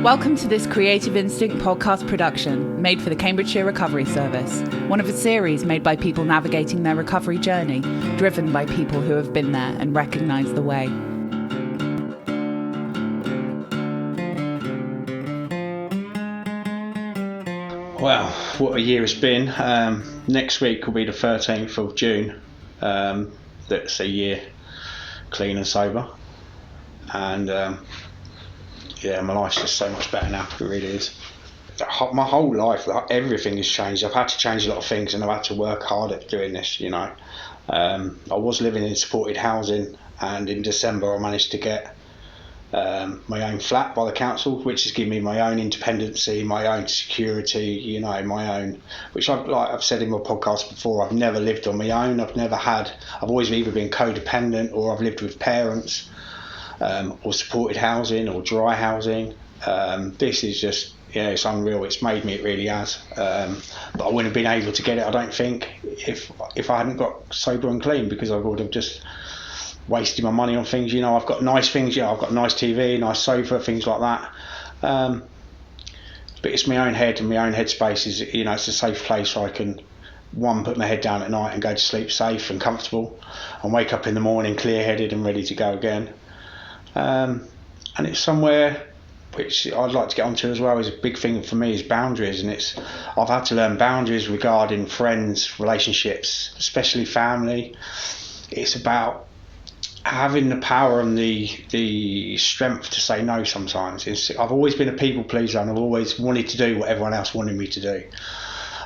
Welcome to this Creative Instinct podcast production made for the Cambridgeshire Recovery Service, one of a series made by people navigating their recovery journey, driven by people who have been there and recognise the way. Well, what a year it's been. Next week will be the 13th of June. That's a year clean and sober. And my life's just so much better now. It really is. My whole life, everything has changed. I've had to change a lot of things and I've had to work hard at doing this, you know. I was living in supported housing, and in December I managed to get my own flat by the council, which has given me my own independency, my own security, you know, my own, which I've said in my podcast before, I've never lived on my own. I've always either been codependent or I've lived with parents, or supported housing or dry housing. This is just, it's unreal. It's made me, it really has. But I wouldn't have been able to get it, I don't think, if I hadn't got sober and clean, because I would have just wasted my money on things. You know, I've got nice things, I've got nice TV, nice sofa, things like that. But it's my own head and my own headspace is, it's a safe place where I can, put my head down at night and go to sleep safe and comfortable, and wake up in the morning clear-headed and ready to go again. And it's somewhere which I'd like to get onto as well. Is a big thing for me is boundaries, and I've had to learn boundaries regarding friends, relationships, especially family. It's about having the power and the strength to say no sometimes. I've always been a people pleaser, and I've always wanted to do what everyone else wanted me to do,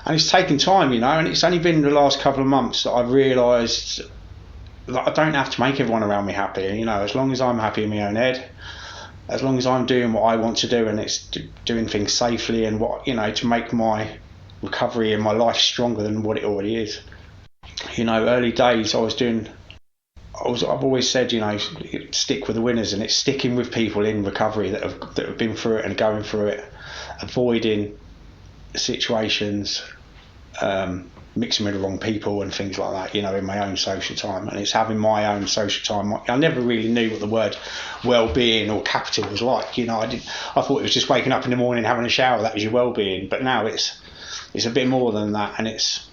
and it's taken time, and it's only been the last couple of months that I've realised that I don't have to make everyone around me happy. As long as I'm happy in my own head, as long as I'm doing what I want to do, and it's doing things safely and to make my recovery and my life stronger than what it already is. Early days I've always said, stick with the winners, and it's sticking with people in recovery that have been through it and going through it, avoiding situations, mixing with the wrong people and things like that, in my own social time. And it's having my own social time. I never really knew what the word wellbeing or capital was like. I thought it was just waking up in the morning, having a shower, that was your wellbeing. But now it's a bit more than that, and it's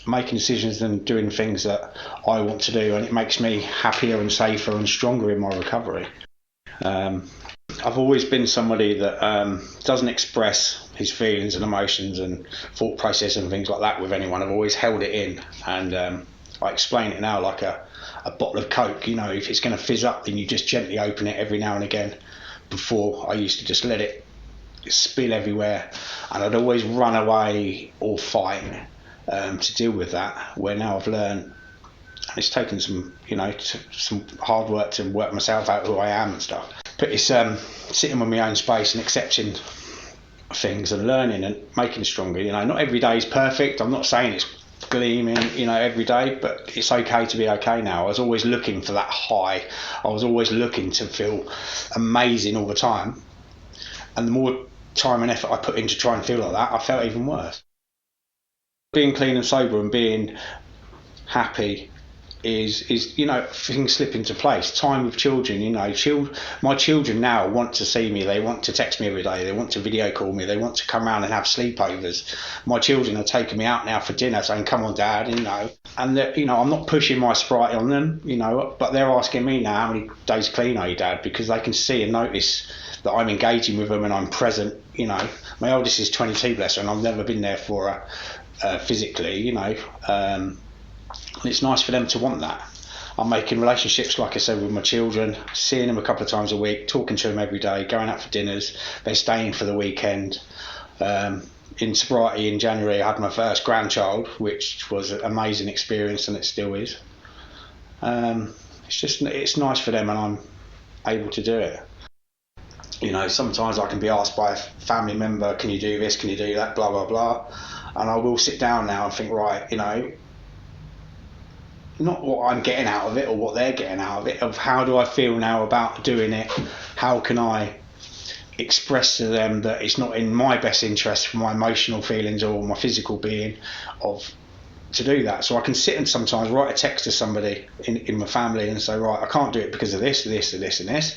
making decisions and doing things that I want to do, and it makes me happier and safer and stronger in my recovery. I've always been somebody that doesn't express his feelings and emotions and thought process and things like that with anyone. I've always held it in, and I explain it now like a bottle of Coke. If it's going to fizz up, then you just gently open it every now and again. Before, I used to just let it spill everywhere, and I'd always run away or fight to deal with that, where now I've learned, and it's taken some hard work to work myself out who I am and stuff, but it's sitting with my own space and accepting things and learning and making stronger. Not every day is perfect. I'm not saying it's gleaming every day, but it's okay to be okay now. I was always looking for that high. I was always looking to feel amazing all the time, and the more time and effort I put in to try and feel like that, I felt even worse. Being clean and sober and being happy is things slip into place. Time with children, my children now want to see me. They want to text me every day. They want to video call me. They want to come around and have sleepovers. My children are taking me out now for dinner, saying, "Come on, Dad," and I'm not pushing my Sprite on them, but they're asking me now, "How many days clean are you, Dad?" Because they can see and notice that I'm engaging with them and I'm present. My oldest is 22, bless her, and I've never been there for her physically, and it's nice for them to want that. I'm making relationships, like I said, with my children, seeing them a couple of times a week, talking to them every day, going out for dinners. They're staying for the weekend. In sobriety in January, I had my first grandchild, which was an amazing experience, and it still is. It's nice for them, and I'm able to do it. Sometimes I can be asked by a family member, "Can you do this? Can you do that?" Blah, blah, blah. And I will sit down now and think, right, not what I'm getting out of it or what they're getting out of it, of how do I feel now about doing it? How can I express to them that it's not in my best interest for my emotional feelings or my physical being of to do that. So I can sit and sometimes write a text to somebody in my family and say, right, I can't do it because of this, this, and this, and this.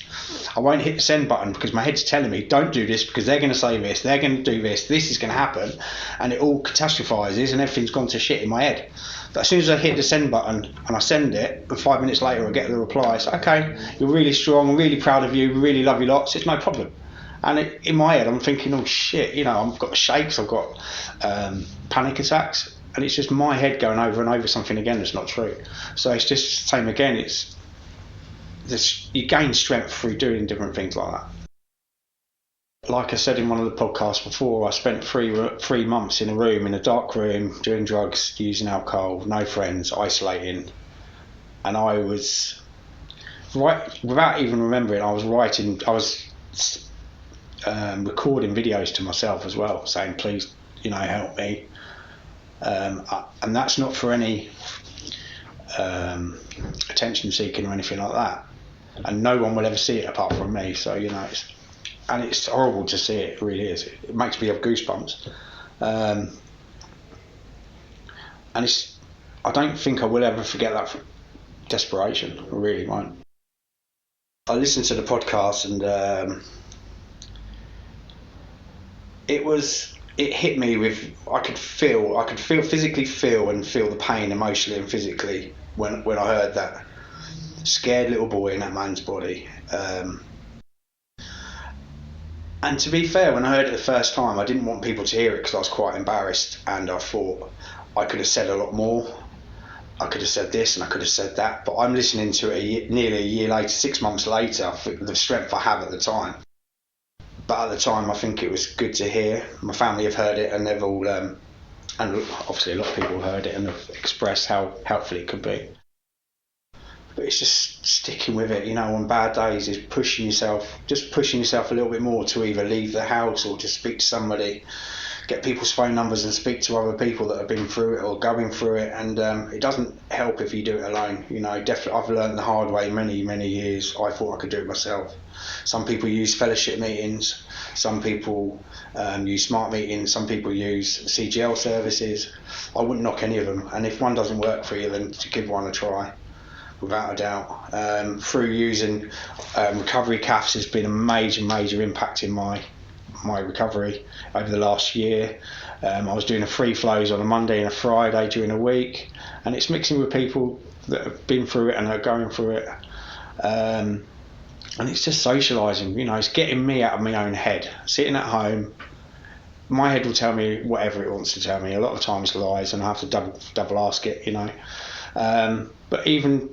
I won't hit the send button because my head's telling me, don't do this because they're going to say this, they're going to do this is going to happen, and it all catastrophizes and everything's gone to shit in my head. But as soon as I hit the send button and I send it, and 5 minutes later I get the reply, it's okay, you're really strong, I'm really proud of you, we really love you lots, it's no problem. And in my head I'm thinking, oh shit, I've got shakes, I've got panic attacks. And it's just my head going over and over something again that's not true. So it's just the same again. It's this, you gain strength through doing different things like that. Like I said in one of the podcasts before, I spent 3 months in a room, in a dark room, doing drugs, using alcohol, no friends, isolating. And I was, without even remembering, I was recording videos to myself as well, saying, please, help me. And that's not for any attention seeking or anything like that, and no one will ever see it apart from me. So it's horrible to see it. It really is. It makes me have goosebumps, and I don't think I will ever forget that desperation. I really won't. I listened to the podcast and it hit me with, I could physically feel the pain emotionally and physically when I heard that scared little boy in that man's body. And to be fair, when I heard it the first time, I didn't want people to hear it because I was quite embarrassed, and I thought I could have said a lot more. I could have said this and I could have said that, but I'm listening to it nearly a year later, 6 months later, for the strength I have at the time. But at the time, I think it was good to hear. My family have heard it, and they've all, and obviously a lot of people have heard it and have expressed how helpful it could be. But it's just sticking with it, on bad days, is pushing yourself a little bit more to either leave the house or just speak to somebody, get people's phone numbers and speak to other people that have been through it or going through it. And it doesn't help if you do it alone. Definitely, I've learned the hard way many years. I thought I could do it myself. Some people use fellowship meetings, some people use smart meetings, some people use CGL services. I wouldn't knock any of them, and if one doesn't work for you, then to give one a try, without a doubt. Through using recovery CAFs has been a major impact in my recovery over the last year. I was doing a free flows on a Monday and a Friday during a week, and it's mixing with people that have been through it and are going through it. And it's just socialising, it's getting me out of my own head. Sitting at home, my head will tell me whatever it wants to tell me. A lot of times lies, and I have to double ask it, But even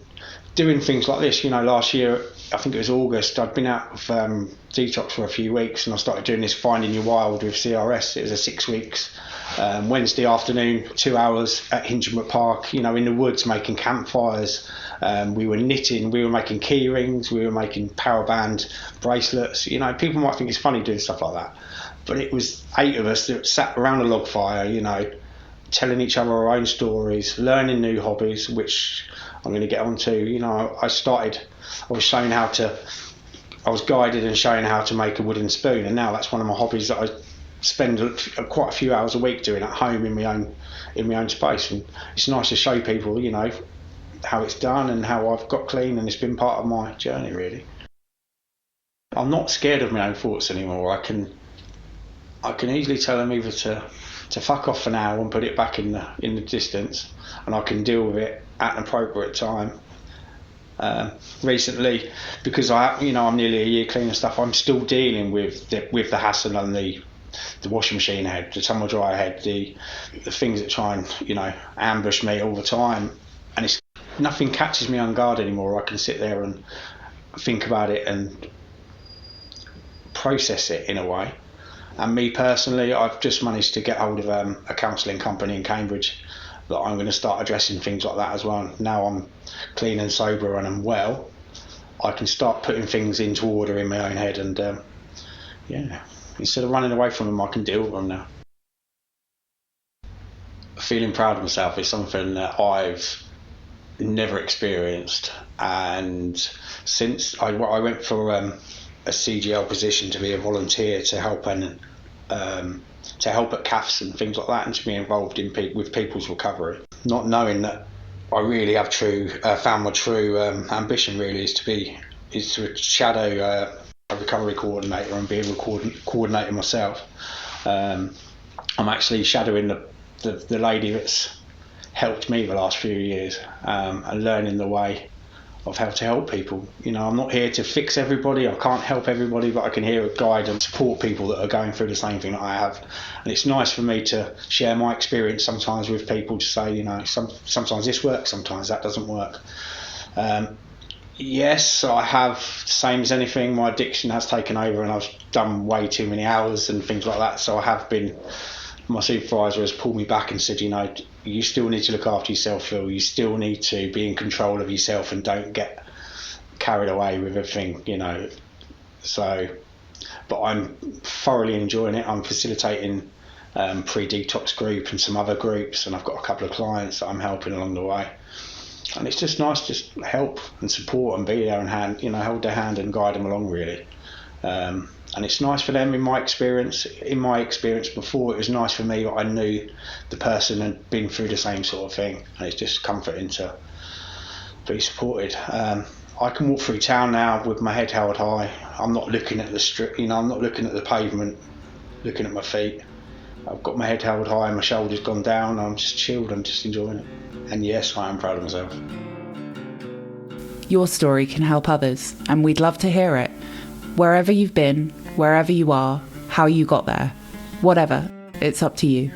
doing things like this, last year, I think it was August, I'd been out of detox for a few weeks, and I started doing this Finding Your Wild with CRS. It was a 6 weeks, Wednesday afternoon, 2 hours at Hinchwood Park, in the woods, making campfires. We were knitting, we were making key rings, we were making power band bracelets. People might think it's funny doing stuff like that, but it was 8 of us that sat around a log fire, telling each other our own stories, learning new hobbies, which I'm going to get onto. I was guided and shown how to make a wooden spoon, and now that's one of my hobbies that I spend quite a few hours a week doing at home in my own space. And it's nice to show people, how it's done and how I've got clean, and it's been part of my journey, really. I'm not scared of my own thoughts anymore. I can easily tell them either to fuck off for now and put it back in the distance, and I can deal with it at an appropriate time. Recently, because I'm nearly a year clean and stuff, I'm still dealing with the hassle and the washing machine head, the tumble dryer head, the things that try and ambush me all the time, and nothing catches me on guard anymore. I can sit there and think about it and process it in a way. And me personally, I've just managed to get hold of a counselling company in Cambridge that I'm going to start addressing things like that as well. Now I'm clean and sober and I'm well, I can start putting things into order in my own head, and instead of running away from them, I can deal with them now. Feeling proud of myself is something that I've never experienced, and since I went for a CGL position to be a volunteer to help and to help at CAFs and things like that, and to be involved in with people's recovery. Not knowing that I really have found my true ambition really is to shadow a recovery coordinator and be a coordinator myself. I'm actually shadowing the lady that's helped me the last few years, and learning the way of how to help people. You know, I'm not here to fix everybody, I can't help everybody, but I can here guide and support people that are going through the same thing that I have. And it's nice for me to share my experience sometimes with people, to say, you know, sometimes this works, sometimes that doesn't work. Yes, I have, same as anything, my addiction has taken over, and I've done way too many hours and things like that. So I have been, my supervisor has pulled me back and said, you know, you still need to look after yourself, Phil. You still need to be in control of yourself and don't get carried away with everything, you know. So, but I'm thoroughly enjoying it. I'm facilitating pre-detox group and some other groups, and I've got a couple of clients that I'm helping along the way. And it's just nice to just help and support and be there and hold their hand and guide them along, really. And it's nice for them. In my experience before, it was nice for me that I knew the person had been through the same sort of thing, and it's just comforting to be supported. I can walk through town now with my head held high. I'm not looking at the street, I'm not looking at the pavement, looking at my feet. I've got my head held high, my shoulders gone down, I'm just chilled, I'm just enjoying it. And yes, I am proud of myself. Your story can help others, and we'd love to hear it. Wherever you've been, wherever you are, how you got there, whatever, it's up to you.